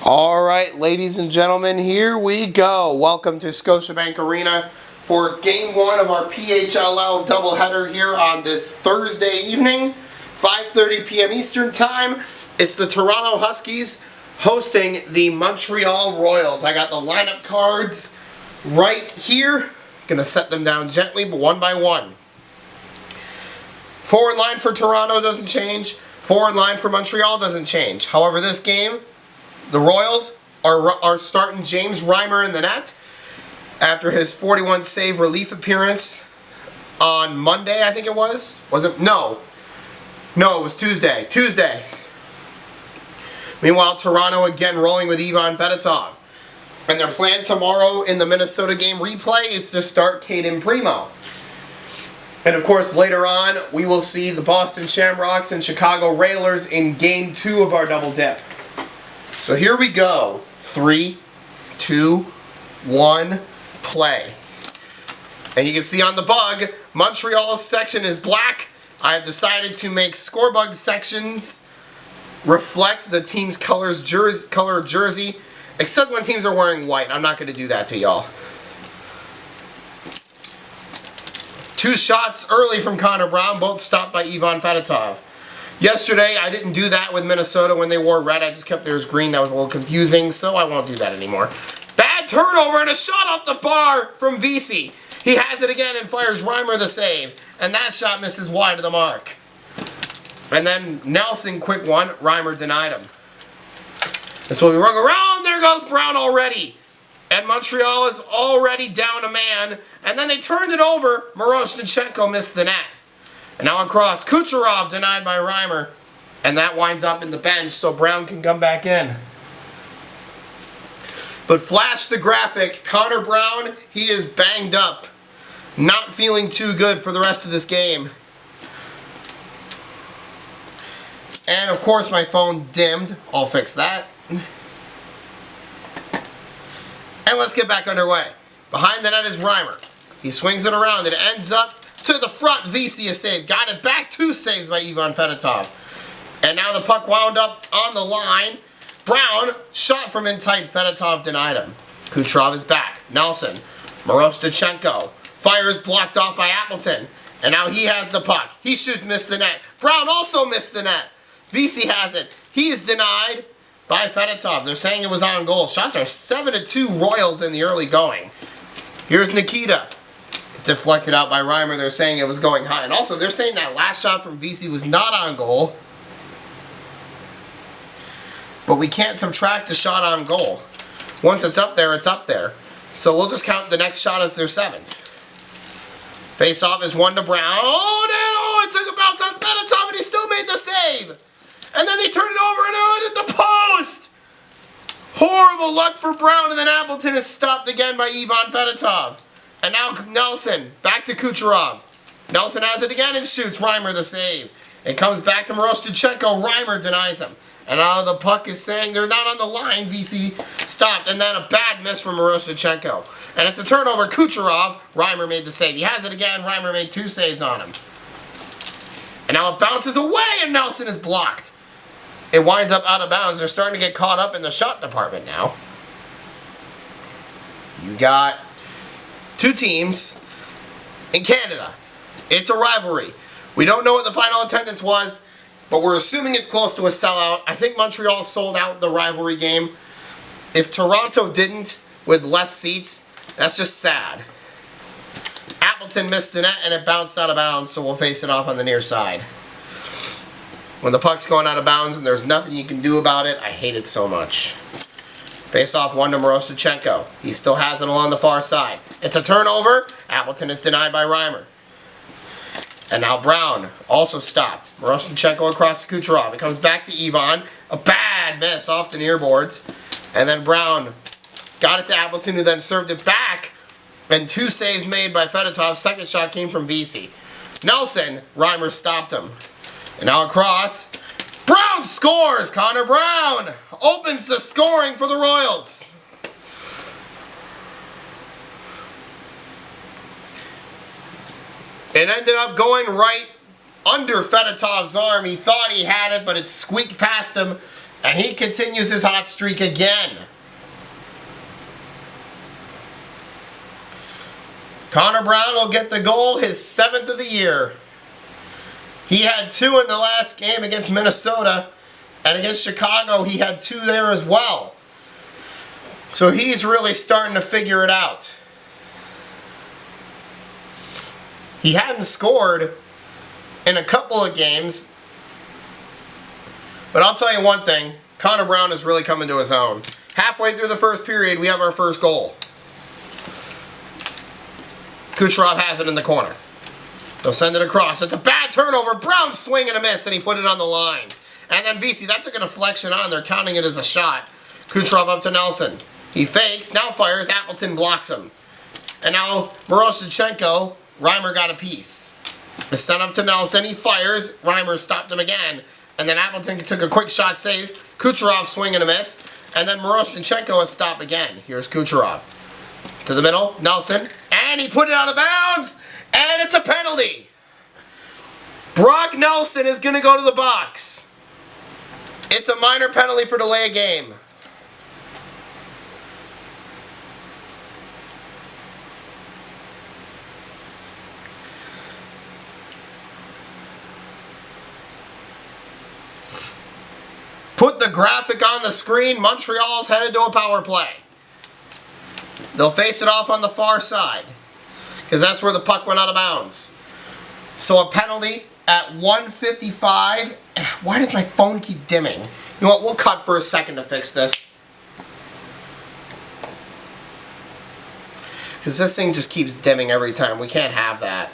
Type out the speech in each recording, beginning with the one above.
All right, ladies and gentlemen, here we go. Welcome to Scotiabank Arena for Game 1 of our PHLL doubleheader here on this Thursday evening, 5:30 p.m. Eastern Time. It's the Toronto Huskies hosting the Montreal Royals. I got the lineup cards right here. Going to set them down gently, but one by one. Forward line for Toronto doesn't change. Forward line for Montreal doesn't change. However, this game, the Royals are starting James Reimer in the net after his 41 save relief appearance on Monday, I think it was. Was it? No, it was Tuesday. Meanwhile, Toronto again rolling with Ivan Fedotov. And their plan tomorrow in the Minnesota game replay is to start Caden Primo. And of course, later on, we will see the Boston Shamrocks and Chicago Railers in Game 2 of our double dip. So here we go. 3, 2, 1, play. And you can see on the bug, Montreal's section is black. I have decided to make scorebug sections reflect the team's color jersey, except when teams are wearing white. I'm not going to do that to y'all. 2 shots early from Connor Brown, both stopped by Ivan Fedotov. Yesterday, I didn't do that with Minnesota when they wore red. I just kept theirs green. That was a little confusing, so I won't do that anymore. Bad turnover and a shot off the bar from Vesey. He has it again and fires Reimer the save. And that shot misses wide of the mark. And then Nelson, quick one. Reimer denied him. And so we rung around. There goes Brown already. And Montreal is already down a man. And then they turned it over. Miroshnichenko missed the net. And now across, Kucherov denied by Reimer. And that winds up in the bench so Brown can come back in. But flash the graphic, Connor Brown, he is banged up. Not feeling too good for the rest of this game. And of course my phone dimmed. I'll fix that. And let's get back underway. Behind the net is Reimer. He swings it around. It ends up to the front. Vesey a save. Got it back. 2 saves by Ivan Fedotov. And now the puck wound up on the line. Brown shot from in tight. Fedotov denied him. Kucherov is back. Nelson. Miroshnichenko. Fires blocked off by Appleton. And now he has the puck. He shoots, missed the net. Brown also missed the net. Vesey has it. He is denied by Fedotov. They're saying it was on goal. Shots are 7-2 Royals in the early going. Here's Nikita. Deflected out by Reimer. They're saying it was going high. And also, they're saying that last shot from Vesey was not on goal. But we can't subtract a shot on goal. Once it's up there, it's up there. So we'll just count the next shot as their 7th. Face-off is 1 to Brown. Oh, no! It took a bounce on Fedotov, and he still made the save. And then they turned it over, and it hit the post! Horrible luck for Brown, and then Appleton is stopped again by Ivan Fedotov. And now Nelson, back to Kucherov. Nelson has it again and shoots. Reimer the save. It comes back to Miroshnichenko. Reimer denies him. And now the puck is saying they're not on the line. Vesey stopped. And then a bad miss from Miroshnichenko. And it's a turnover. Kucherov. Reimer made the save. He has it again. Reimer made 2 saves on him. And now it bounces away and Nelson is blocked. It winds up out of bounds. They're starting to get caught up in the shot department now. You got 2 teams in Canada. It's a rivalry. We don't know what the final attendance was, but we're assuming it's close to a sellout. I think Montreal sold out the rivalry game. If Toronto didn't, with less seats, that's just sad. Appleton missed the net and it bounced out of bounds, so we'll face it off on the near side. When the puck's going out of bounds and there's nothing you can do about it, I hate it so much. Face-off 1 to Miroshnichenko. He still has it along the far side. It's a turnover. Appleton is denied by Reimer. And now Brown also stopped. Miroshnichenko across to Kucherov. It comes back to Ivan. A bad miss off the near boards. And then Brown got it to Appleton, who then served it back. And 2 saves made by Fedotov. Second shot came from Vesey. Nelson, Reimer stopped him. And now across. Brown scores! Connor Brown opens the scoring for the Royals. It ended up going right under Fedotov's arm. He thought he had it, but it squeaked past him. And he continues his hot streak again. Connor Brown will get the goal, his 7th of the year. He had 2 in the last game against Minnesota, and against Chicago he had 2 there as well. So he's really starting to figure it out. He hadn't scored in a couple of games, but I'll tell you one thing, Connor Brown is really coming to his own. Halfway through the first period, we have our first goal. Kucherov has it in the corner. They'll send it across. It's a bad turnover. Brown swing and a miss, and he put it on the line. And then VC, that took a deflection on. They're counting it as a shot. Kucherov up to Nelson. He fakes, now fires. Appleton blocks him. And now Miroshnichenko, Reimer got a piece. It's sent up to Nelson. He fires. Reimer stopped him again. And then Appleton took a quick shot save. Kucherov swing and a miss. And then Miroshnichenko a stop again. Here's Kucherov. To the middle, Nelson, and he put it out of bounds, and it's a penalty. Brock Nelson is going to go to the box. It's a minor penalty for delay of game. Put the graphic on the screen. Montreal's headed to a power play. They'll face it off on the far side, because that's where the puck went out of bounds. So a penalty at 1:55. Why does my phone keep dimming? You know what? We'll cut for a second to fix this. Because this thing just keeps dimming every time. We can't have that.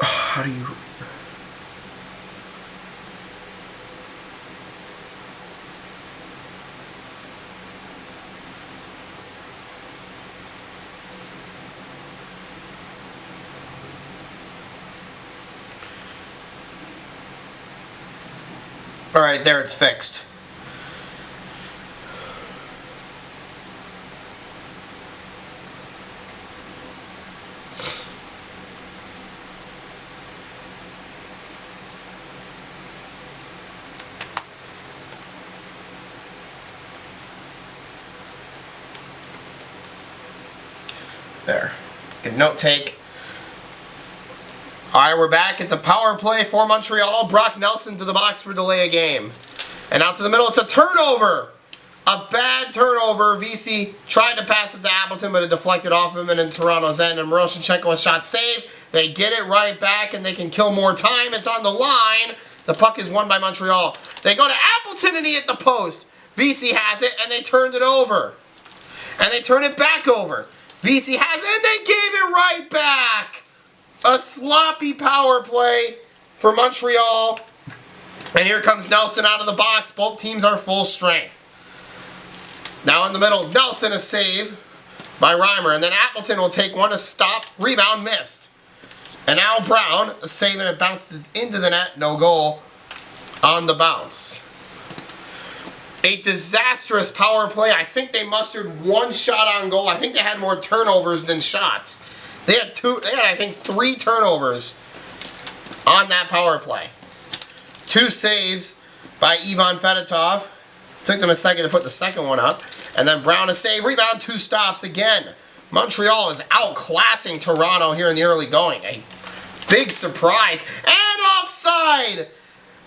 How do you... Alright, there, it's fixed. There. Good note take. Alright, we're back. It's a power play for Montreal. Brock Nelson to the box for delay of game. And out to the middle, it's a turnover. A bad turnover. VC tried to pass it to Appleton, but it deflected off him and in Toronto's end. And Miroshnichenko a shot save. They get it right back, and they can kill more time. It's on the line. The puck is won by Montreal. They go to Appleton, and he hit the post. VC has it, and they turned it over. And they turn it back over. VC has it, and they gave it right back. A sloppy power play for Montreal. And here comes Nelson out of the box. Both teams are full strength. Now in the middle, Nelson a save by Reimer. And then Appleton will take one, a stop, rebound, missed. And now Brown, a save, and it bounces into the net. No goal on the bounce. A disastrous power play. I think they mustered one shot on goal. I think they had more turnovers than shots. They had I think 3 turnovers on that power play. 2 saves by Ivan Fedotov. Took them a second to put the second one up. And then Brown a save. Rebound, 2 stops again. Montreal is outclassing Toronto here in the early going. A big surprise. And offside!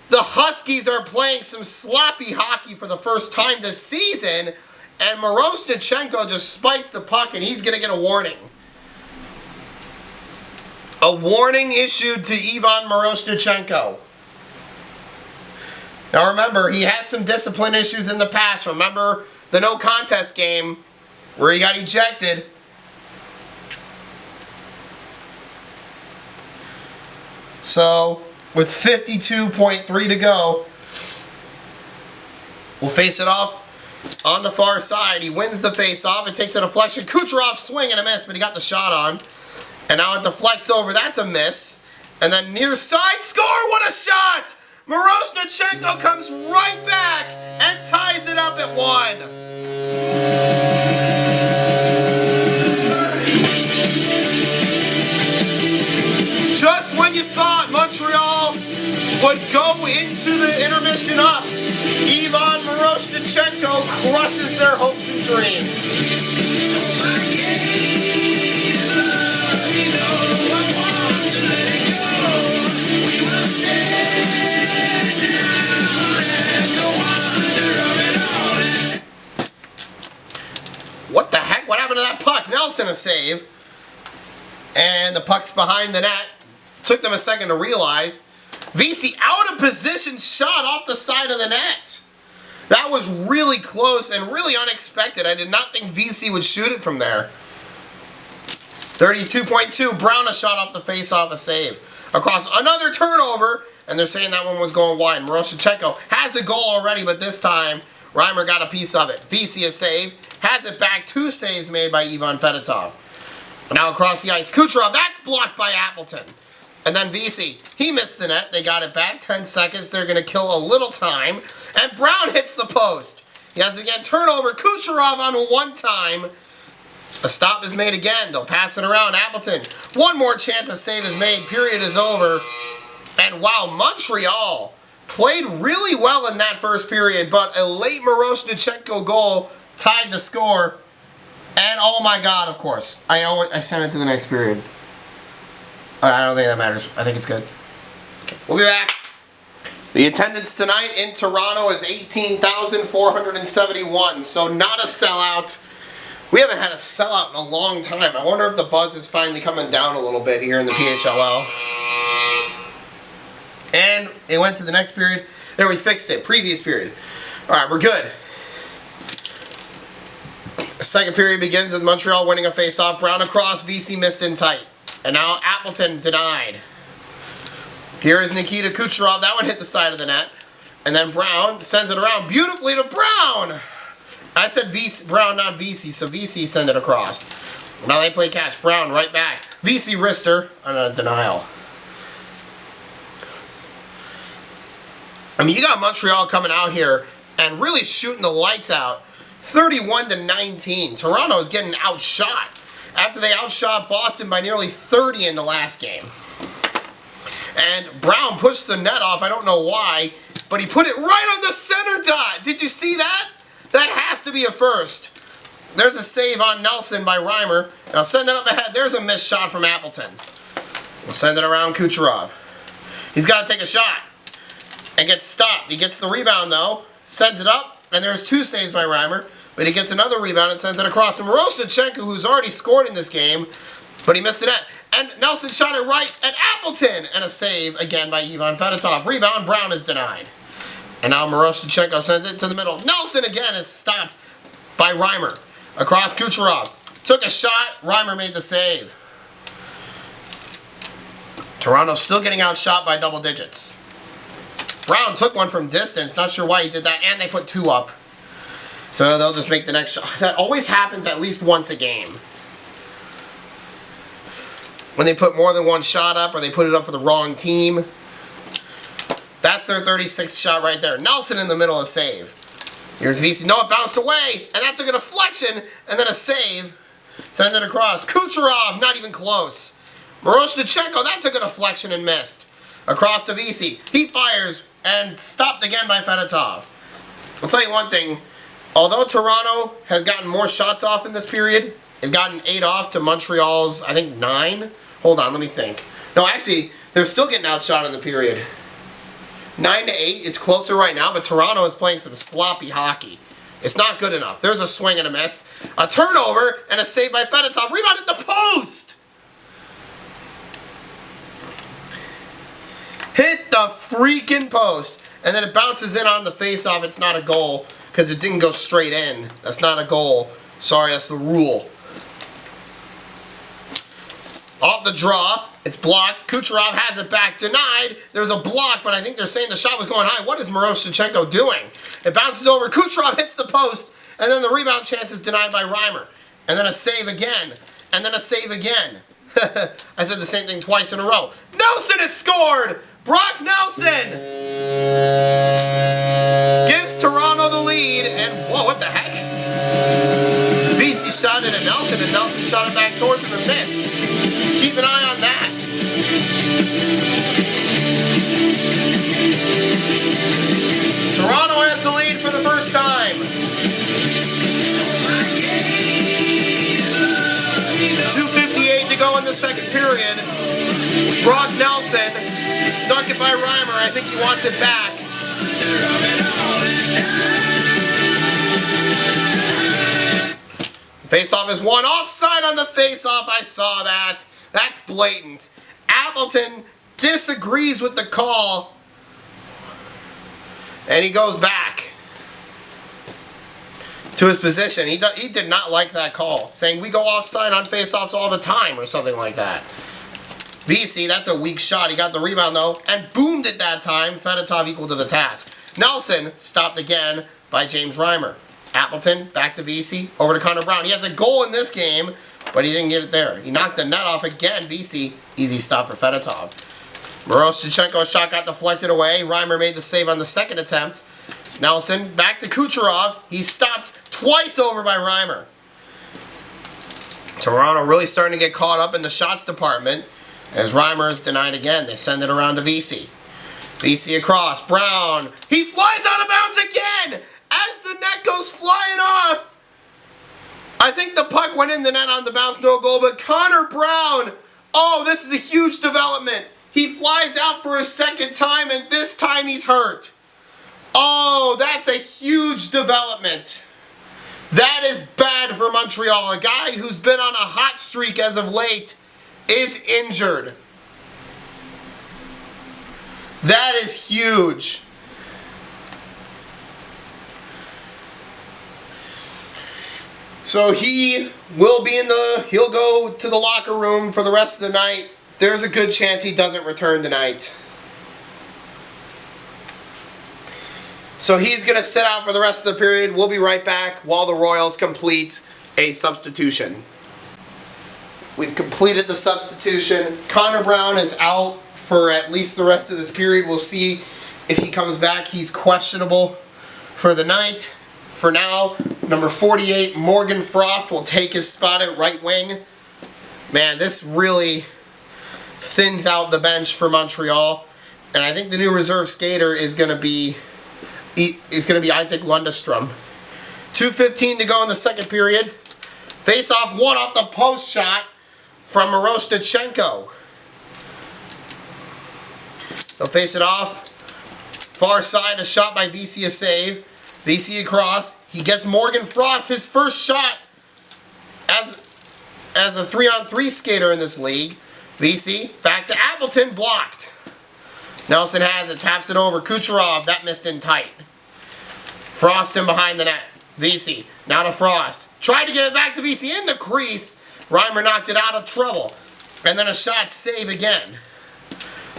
The Huskies are playing some sloppy hockey for the first time this season. And Miroshnichenko just spiked the puck, and he's going to get a warning. A warning issued to Ivan Miroshnichenko. Now remember, he has some discipline issues in the past. Remember the no contest game where he got ejected. So, with 52.3 to go, we'll face it off on the far side. He wins the face-off. It takes a deflection. Kucherov swing and a miss, but he got the shot on. And now it deflects over. That's a miss. And then near side, score! What a shot! Miroshnichenko comes right back and ties it up at 1. would go into the intermission up. Ivan Miroshnichenko crushes their hopes and dreams. What the heck? What happened to that puck? Nelson a save. And the puck's behind the net. Took them a second to realize. VC out of position shot off the side of the net. That was really close and really unexpected. I did not think VC would shoot it from there. 32.2. Brown a shot off the face-off, a save. Across another turnover. And they're saying that one was going wide. Miroshnichenko has a goal already, but this time Reimer got a piece of it. VC a save. Has it back. 2 saves made by Ivan Fedotov. Now across the ice. Kucherov. That's blocked by Appleton. And then VC. He missed the net. They got it back. 10 seconds. They're going to kill a little time. And Brown hits the post. He has it again. Turnover. Kucherov on one time. A stop is made again. They'll pass it around. Appleton. One more chance a save is made. Period is over. And wow, Montreal played really well in that first period, but a late Miroshnichenko goal tied the score. And oh my God, of course, I sent it to the next period. I don't think that matters. I think it's good. Okay, we'll be back. The attendance tonight in Toronto is 18,471, so not a sellout. We haven't had a sellout in a long time. I wonder if the buzz is finally coming down a little bit here in the PHLL. And it went to the next period. There, we fixed it. Previous period. All right, we're good. The second period begins with Montreal winning a face-off. Brown across. VC missed in tight. And now Appleton denied. Here is Nikita Kucherov. That one hit the side of the net. And then Brown sends it around beautifully to Brown. I said VC, Brown, not VC, so VC send it across. Now they play catch. Brown right back. VC wrister on a denial. I mean, you got Montreal coming out here and really shooting the lights out. 31-19. Toronto is getting outshot after they outshot Boston by nearly 30 in the last game. And Brown pushed the net off. I don't know why, but he put it right on the center dot. Did you see that? That has to be a first. There's a save on Nelson by Reimer. Now send it up ahead. There's a missed shot from Appleton. We'll send it around Kucherov. He's got to take a shot and gets stopped. He gets the rebound though, sends it up, and there's 2 saves by Reimer, but he gets another rebound and sends it across. And Miroshnichenko, who's already scored in this game, but he missed the net. And Nelson shot it right at Appleton, and a save again by Ivan Fedotov. Rebound, Brown is denied. And now Miroshnichenko sends it to the middle. Nelson again is stopped by Reimer. Across Kucherov. Took a shot, Reimer made the save. Toronto still getting outshot by double digits. Brown took one from distance. Not sure why he did that. And they put 2 up. So they'll just make the next shot. That always happens at least once a game. When they put more than 1 shot up or they put it up for the wrong team. That's their 36th shot right there. Nelson in the middle, a save. Here's VC. No, it bounced away. And that took a deflection. And then a save. Send it across. Kucherov, not even close. Miroshnichenko, that took a deflection and missed. Across to VC. He fires and stopped again by Fedotov. I'll tell you one thing. Although Toronto has gotten more shots off in this period, they've gotten 8 off to Montreal's, I think, 9. Hold on, let me think. No, actually, they're still getting outshot in the period. 9-8. It's closer right now, but Toronto is playing some sloppy hockey. It's not good enough. There's a swing and a miss. A turnover and a save by Fedotov. Rebound at the post! Hit the freaking post. And then it bounces in on the face-off. It's not a goal because it didn't go straight in. That's not a goal. Sorry, that's the rule. Off the draw. It's blocked. Kucherov has it back. Denied. There's a block, but I think they're saying the shot was going high. What is Miroshnichenko doing? It bounces over. Kucherov hits the post. And then the rebound chance is denied by Reimer. And then a save again. And then a save again. I said the same thing twice in a row. Nelson has scored! Brock Nelson gives Toronto the lead, and whoa, what the heck? VC shot it at Nelson, and Nelson shot it back towards him and missed. Keep an eye on that. period. Brock Nelson snuck it by Reimer. I think he wants it back. Face-off is won. Offside on the face-off. I saw that. That's blatant. Appleton disagrees with the call. And he goes back to his position. He did not like that call, saying we go offside on face-offs all the time or something like that. VC, that's a weak shot. He got the rebound though and boomed it that time. Fedotov equal to the task. Nelson stopped again by James Reimer. Appleton back to VC, over to Connor Brown. He has a goal in this game, but he didn't get it there. He knocked the net off again. VC, easy stop for Fedotov. Miroshnichenko's shot got deflected away. Reimer made the save on the second attempt. Nelson back to Kucherov. He's stopped twice over by Reimer. Toronto really starting to get caught up in the shots department as Reimer is denied again. They send it around to VC. VC across. Brown. He flies out of bounds again as the net goes flying off. I think the puck went in the net on the bounce, no goal, but Connor Brown, oh, this is a huge development. He flies out for a second time, and this time he's hurt. Oh, that's a huge development. That is bad for Montreal. A guy who's been on a hot streak as of late is injured. That is huge. So he'll go to the locker room for the rest of the night. There's a good chance he doesn't return tonight. So he's going to sit out for the rest of the period. We'll be right back while the Royals complete a substitution. We've completed the substitution. Connor Brown is out for at least the rest of this period. We'll see if he comes back. He's questionable for the night. For now, number 48, Morgan Frost, will take his spot at right wing. Man, this really thins out the bench for Montreal. And I think the new reserve skater is going to be Isaac Lundestrom. 2:15 to go in the second period. Face-off one off the post shot from Miroshnichenko. They'll face it off. Far side, a shot by VC, a save. VC across. He gets Morgan Frost, his first shot as a 3-on-3 skater in this league. VC back to Appleton, blocked. Nelson has it, taps it over. Kucherov, that missed in tight. Frost in behind the net. VC, now to Frost. Tried to get it back to VC in the crease. Reimer knocked it out of trouble. And then a shot, save again.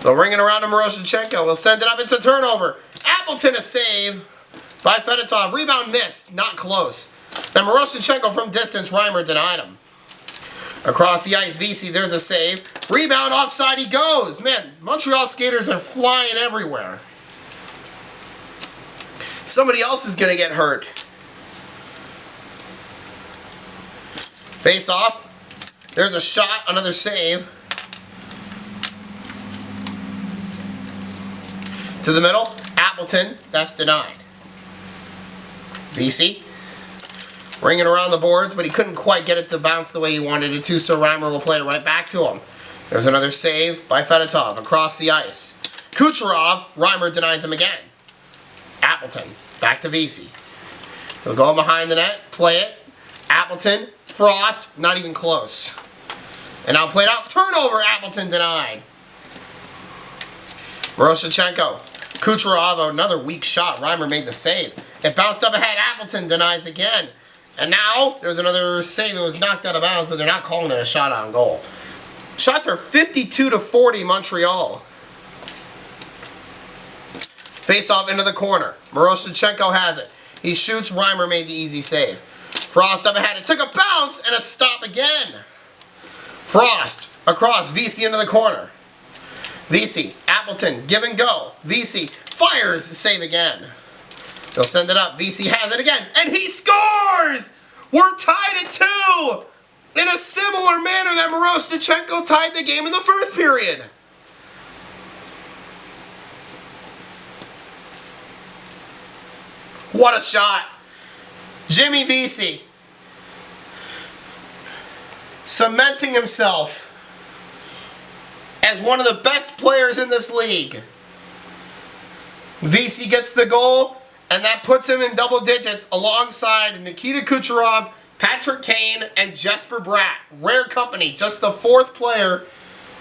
They'll ring it around to Miroshnichenko. He'll send it up, it's a turnover. Appleton a save by Fedotov. Rebound missed, not close. Then Miroshnichenko from distance, Reimer denied him. Across the ice, VC, there's a save. Rebound, offside he goes. Man, Montreal skaters are flying everywhere. Somebody else is going to get hurt. Face off. There's a shot, another save. To the middle, Appleton, that's denied. VC. Ringing around the boards, but he couldn't quite get it to bounce the way he wanted it to, so Reimer will play it right back to him. There's another save by Fedotov across the ice. Kucherov, Reimer denies him again. Appleton, back to VC. He'll go behind the net, play it. Appleton, Frost, not even close. And now played out, turnover, Appleton denied. Miroshnichenko, Kucherov, another weak shot. Reimer made the save. It bounced up ahead, Appleton denies again. And now, there's another save. It was knocked out of bounds, but they're not calling it a shot on goal. Shots are 52-40 Montreal. Face off into the corner. Miroshnichenko has it. He shoots, Reimer made the easy save. Frost up ahead. It took a bounce and a stop again. Frost across, VC into the corner. VC, Appleton, give and go. VC fires, save again. They'll send it up. VC has it again, and he scores! We're tied at 2! In a similar manner that Miroshnichenko tied the game in the first period. What a shot. Jimmy VC cementing himself as one of the best players in this league. VC gets the goal, and that puts him in double digits alongside Nikita Kucherov, Patrick Kane, and Jesper Bratt. Rare company, just the 4th player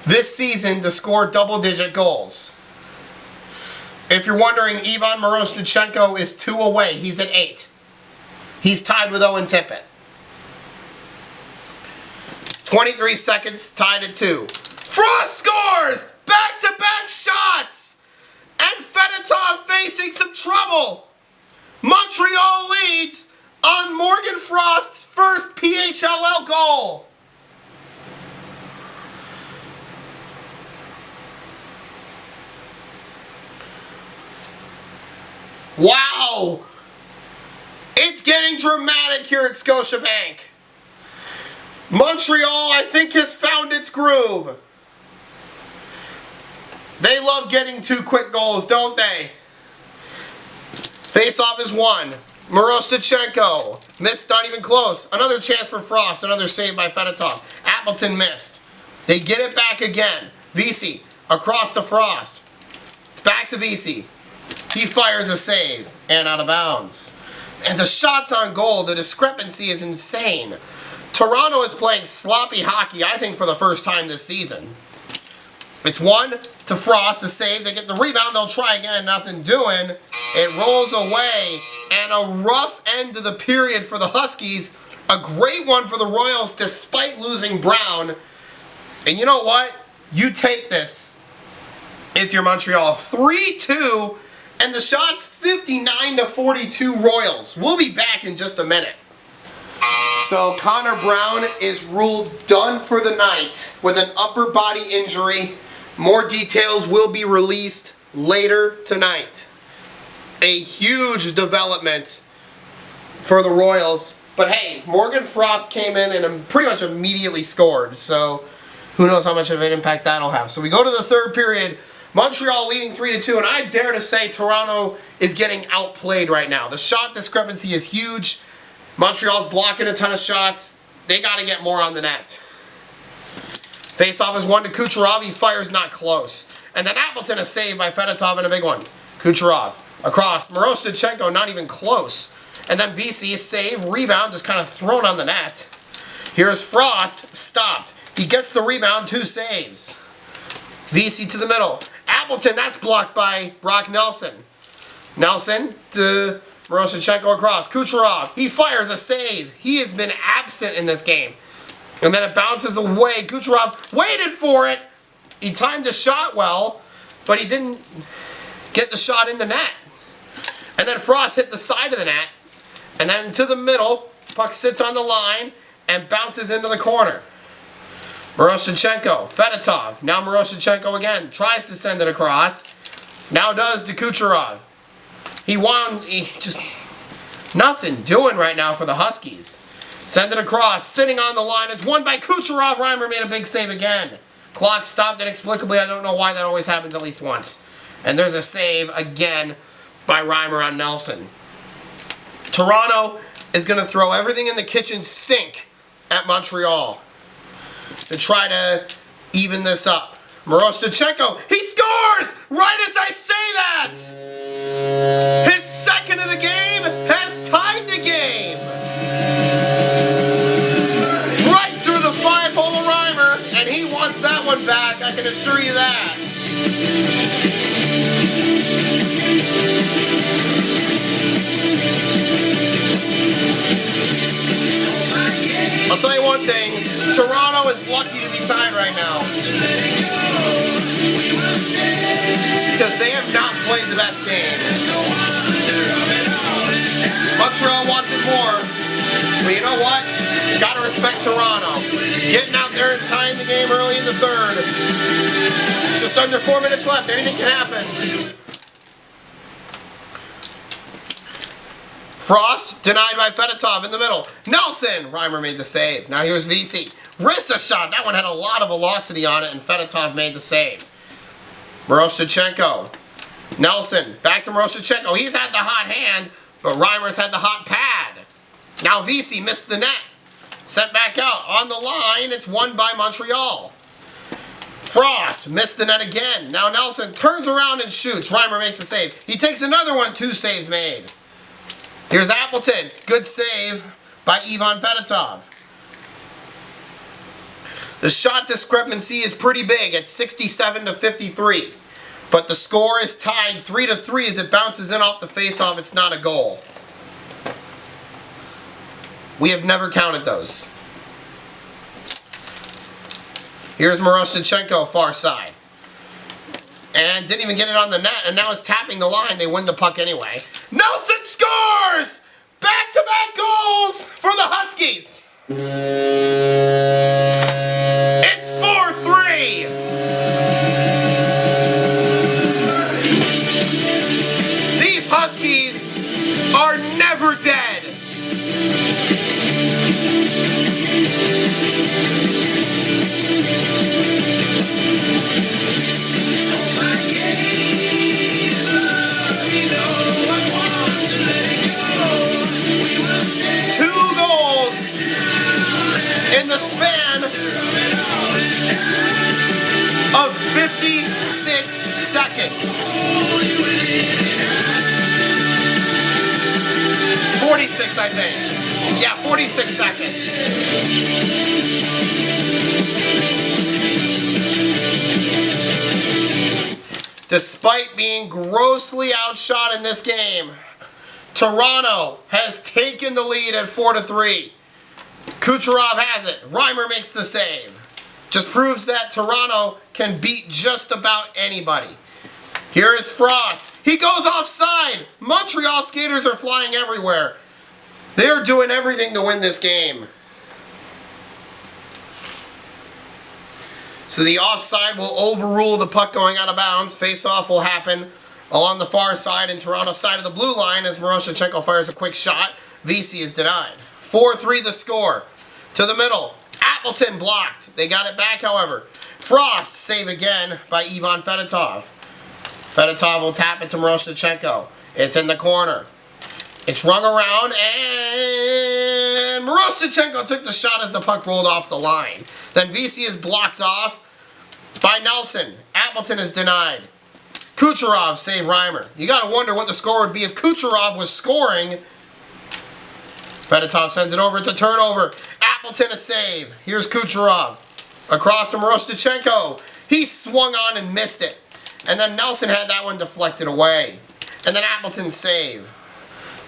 this season to score double-digit goals. If you're wondering, Ivan Miroshnichenko is 2 away. He's at 8. He's tied with Owen Tippett. 23 seconds, tied at 2. Frost scores! Back-to-back shots! And Fedotov facing some trouble. Montreal leads on Morgan Frost's first PHLL goal. Wow! It's getting dramatic here at Scotiabank. Montreal, I think, has found its groove. They love getting 2 quick goals, don't they? Face-off is won. Miroshnichenko missed, not even close. Another chance for Frost, another save by Fedotov. Appleton missed. They get it back again. VC across to Frost. It's back to VC. He fires a save and out of bounds. And the shots on goal, the discrepancy is insane. Toronto is playing sloppy hockey, I think, for the first time this season. It's 1 to Frost, a save. They get the rebound. They'll try again. Nothing doing. It rolls away. And a rough end to the period for the Huskies. A great one for the Royals despite losing Brown. And you know what? You take this if you're Montreal. 3-2. And the shot's 59-42 Royals. We'll be back in just a minute. So Connor Brown is ruled done for the night with an upper body injury. More details will be released later tonight. A huge development for the Royals. But hey, Morgan Frost came in and pretty much immediately scored. So who knows how much of an impact that'll have. So we go to the 3rd period. Montreal leading 3-2, and I dare to say Toronto is getting outplayed right now. The shot discrepancy is huge. Montreal's blocking a ton of shots. They got to get more on the net. Face-off is 1 to Kucherov. He fires not close. And then Appleton a save by Fedotov and a big one. Kucherov across. Miroshnichenko not even close. And then VC save. Rebound just kind of thrown on the net. Here's Frost. Stopped. He gets the rebound. 2 saves. VC to the middle. Appleton, that's blocked by Brock Nelson. Nelson to Miroshnichenko across. Kucherov, he fires a save. He has been absent in this game. And then it bounces away. Kucherov waited for it. He timed the shot well, but he didn't get the shot in the net. And then Frost hit the side of the net. And then to the middle. Puck sits on the line and bounces into the corner. Miroshnichenko, Fedotov. Now Miroshnichenko again. Tries to send it across. Now does to Kucherov. He just nothing doing right now for the Huskies. Send it across. Sitting on the line. It's won by Kucherov. Reimer made a big save again. Clock stopped inexplicably. I don't know why that always happens at least once. And there's a save again by Reimer on Nelson. Toronto is going to throw everything in the kitchen sink at Montreal to try to even this up. Miroshnichenko, he scores! Right as I say that! His 2nd of the game has tied the game! Right through the 5-hole of Reimer, and he wants that one back, I can assure you that. I'll tell you one thing, Toronto is lucky to be tied right now. Because they have not played the best game. Montreal wants it more. But you know what? You gotta respect Toronto. Getting out there and tying the game early in the 3rd. Just under 4 minutes left. Anything can happen. Frost, denied by Fedotov in the middle. Nelson! Reimer made the save. Now here's VC. Wrist shot. That one had a lot of velocity on it, and Fedotov made the save. Miroshnichenko. Nelson. Back to Miroshnichenko. He's had the hot hand, but Reimer's had the hot pad. Now VC missed the net. Sent back out. On the line, it's won by Montreal. Frost missed the net again. Now Nelson turns around and shoots. Reimer makes a save. He takes another one. 2 saves made. Here's Appleton. Good save by Ivan Fedotov. The shot discrepancy is pretty big at 67 to 53. But the score is tied 3-3 as it bounces in off the faceoff. It's not a goal. We have never counted those. Here's Miroshnichenko, far side. And didn't even get it on the net, and now it's tapping the line. They win the puck anyway. Nelson scores! Back-to-back goals for the Huskies. It's 4-3. These Huskies are never dead. In the span of 56 seconds. 46, I think. Yeah, 46 seconds. Despite being grossly outshot in this game, Toronto has taken the lead at 4-3. Kucherov has it. Reimer makes the save. Just proves that Toronto can beat just about anybody. Here is Frost. He goes offside. Montreal skaters are flying everywhere. They're doing everything to win this game. So the offside will overrule the puck going out of bounds. Face-off will happen along the far side and Toronto's side of the blue line as Miroshnichenko fires a quick shot. VC is denied. 4-3 the score. To the middle. Appleton blocked. They got it back, however. Frost save again by Ivan Fedotov. Fedotov will tap it to Miroshnichenko. It's in the corner. It's rung around, and Miroshnichenko took the shot as the puck rolled off the line. Then VC is blocked off by Nelson. Appleton is denied. Kucherov save Reimer. You got to wonder what the score would be if Kucherov was scoring. Fedotov sends it over to turnover. Appleton a save. Here's Kucherov. Across to Miroshnichenko. He swung on and missed it. And then Nelson had that one deflected away. And then Appleton save.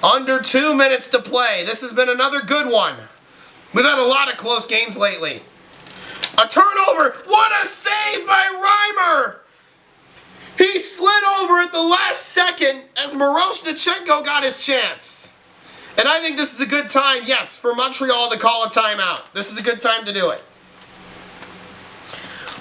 Under 2 minutes to play. This has been another good one. We've had a lot of close games lately. A turnover. What a save by Reimer. He slid over at the last second as Miroshnichenko got his chance. And I think this is a good time, yes, for Montreal to call a timeout. This is a good time to do it.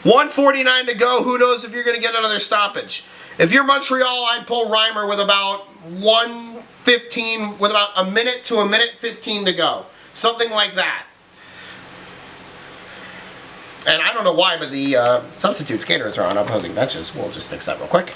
1:49 to go. Who knows if you're going to get another stoppage. If you're Montreal, I'd pull Reimer with about 1:15, with about a minute to a minute 15 to go. Something like that. And I don't know why, but the substitute skaters are on opposing benches. We'll just fix that real quick.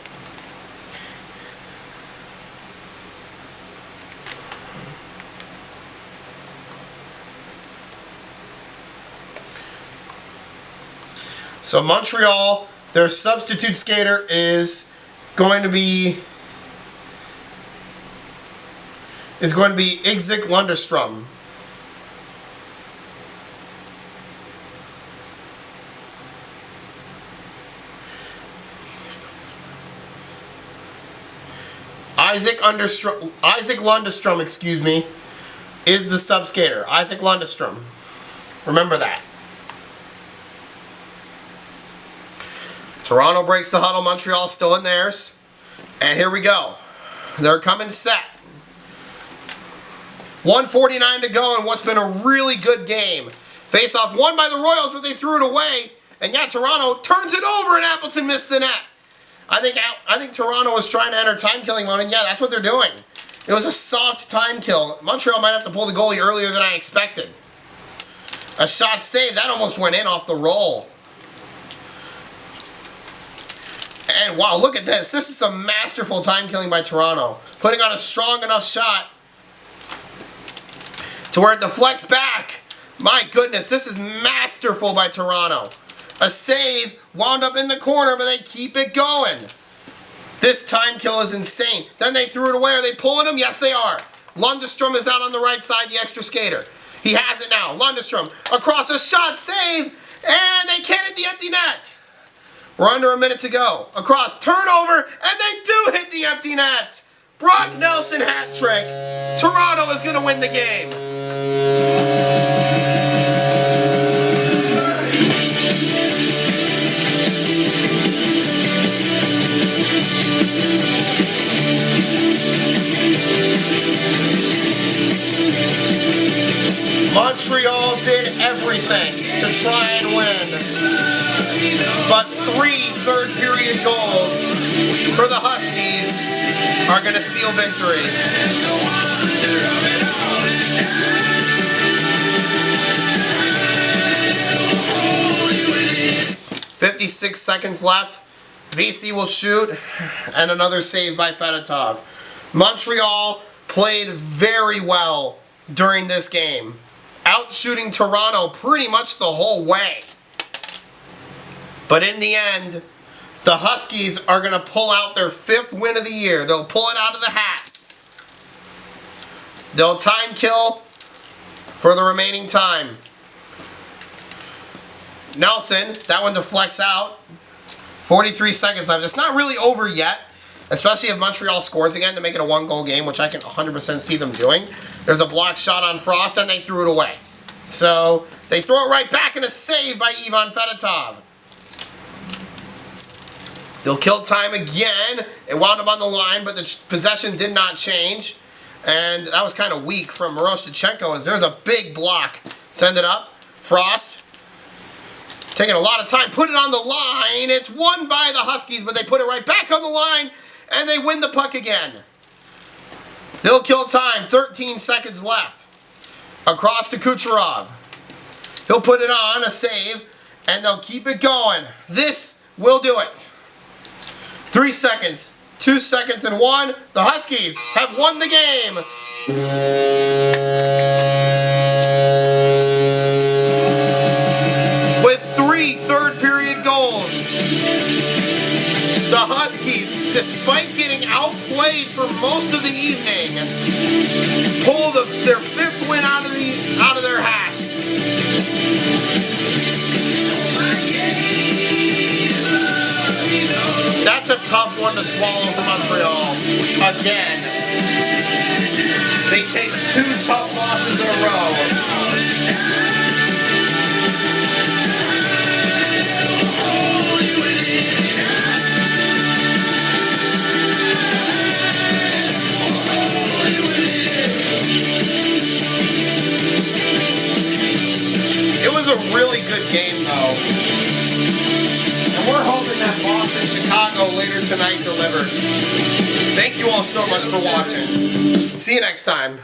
So Montreal, their substitute skater is going to be Igzik Lundestrom. Isaac Lundestrom, excuse me, is the sub skater. Isaac Lundestrom. Remember that. Toronto breaks the huddle. Montreal still in theirs. And here we go. They're coming set. 1:49 to go in what's been a really good game. Face-off won by the Royals, but they threw it away. And yeah, Toronto turns it over and Appleton missed the net. I think Toronto was trying to enter time killing mode, and yeah, that's what they're doing. It was a soft time kill. Montreal might have to pull the goalie earlier than I expected. A shot saved. That almost went in off the roll. And wow, look at this. This is some masterful time killing by Toronto. Putting on a strong enough shot to where it deflects back. My goodness, this is masterful by Toronto. A save, wound up in the corner, but they keep it going. This time kill is insane. Then they threw it away. Are they pulling him? Yes, they are. Lundestrom is out on the right side, the extra skater. He has it now. Lundestrom across a shot, save, and they can't hit the empty net. We're under a minute to go. Across, turnover, and they do hit the empty net. Brock Nelson hat trick. Toronto is going to win the game. Montreal did everything to try and win, but 3 third-period goals for the Huskies are going to seal victory. 56 seconds left. VC will shoot, and another save by Fedotov. Montreal played very well during this game, outshooting Toronto pretty much the whole way. But in the end, the Huskies are going to pull out their 5th win of the year. They'll pull it out of the hat. They'll time kill for the remaining time. Nelson, that one deflects out. 43 seconds left. It's not really over yet, especially if Montreal scores again to make it a 1-goal game, which I can 100% see them doing. There's a blocked shot on Frost, and they threw it away. So they throw it right back, and a save by Ivan Fedotov. They'll kill time again. It wound up on the line, but the possession did not change. And that was kind of weak from Miroshnichenko, as there's a big block. Send it up. Frost. Taking a lot of time. Put it on the line. It's won by the Huskies, but they put it right back on the line, and they win the puck again. They'll kill time. 13 seconds left. Across to Kucherov. He'll put it on. A save. And they'll keep it going. This will do it. 3 seconds. 2 seconds and 1. The Huskies have won the game. With 3 third-period goals. The Huskies, despite getting outplayed for most of the evening, pull their 5th win out of their hats. That's a tough one to swallow for Montreal. Again, they take 2 tough losses in a row. It was a really good game, though. And we're hoping that Boston, Chicago later tonight delivers. Thank you all so much for watching. See you next time.